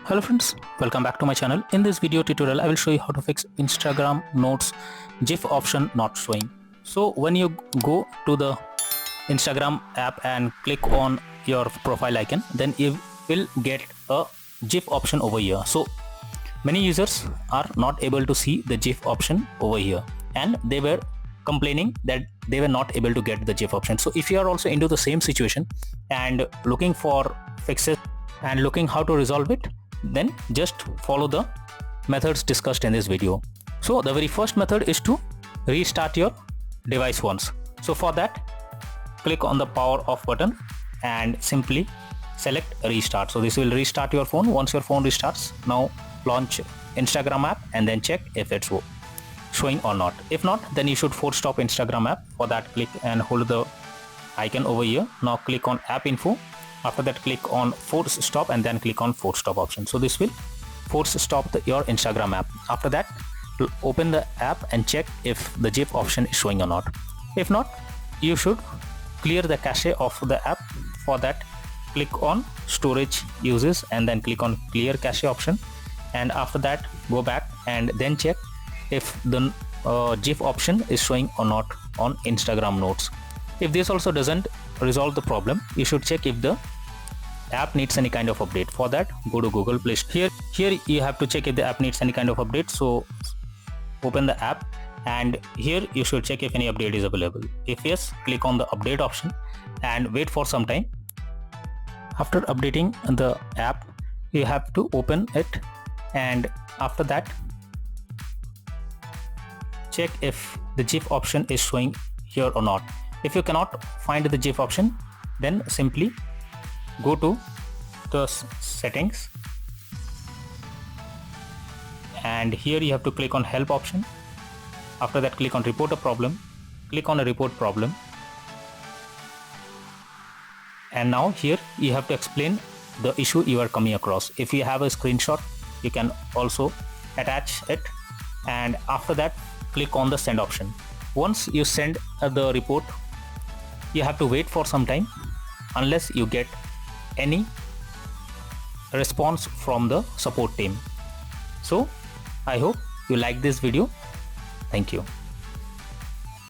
Hello friends, welcome back to my channel. In this video tutorial I will show you how to fix Instagram notes GIF option not showing. So when you go to the Instagram app and click on your profile icon, then you will get a GIF option over here. So many users are not able to see the GIF option over here and they were complaining that they were not able to get the GIF option. So if you are also into the same situation and looking for fixes and looking how to resolve it, then just follow the methods discussed in this video. So the very first method is to restart your device once. So for that, click on the power off button and simply select restart. So this will restart your phone. Once your phone restarts, now launch Instagram app and then check if it's showing or not. If not, then you should force stop Instagram app. For that, click and hold the icon over here. Now click on app info. After that, click on force stop and then click on force stop option. So this will force stop your Instagram app. After that, open the app and check if the GIF option is showing or not. If not, you should clear the cache of the app. For that, click on storage uses and then click on clear cache option. And after that, go back and then check if the GIF option is showing or not on Instagram notes. If this also doesn't resolve the problem, you should check if the app needs any kind of update. For that, go to Google Play Store. Here you have to check if the app needs any kind of update. So open the app and here you should check if any update is available. If yes, click on the update option and wait for some time. After updating the app, you have to open it and after that check if the GIF option is showing here or not. If you cannot find the GIF option, then simply go to the settings and here you have to click on help option. After that, click on report a problem. Click on a report problem and now here you have to explain the issue you are coming across. If you have a screenshot, you can also attach it and after that click on the send option. Once you send the report, you have to wait for some time unless you get any response from the support team. So I hope you like this video. Thank you.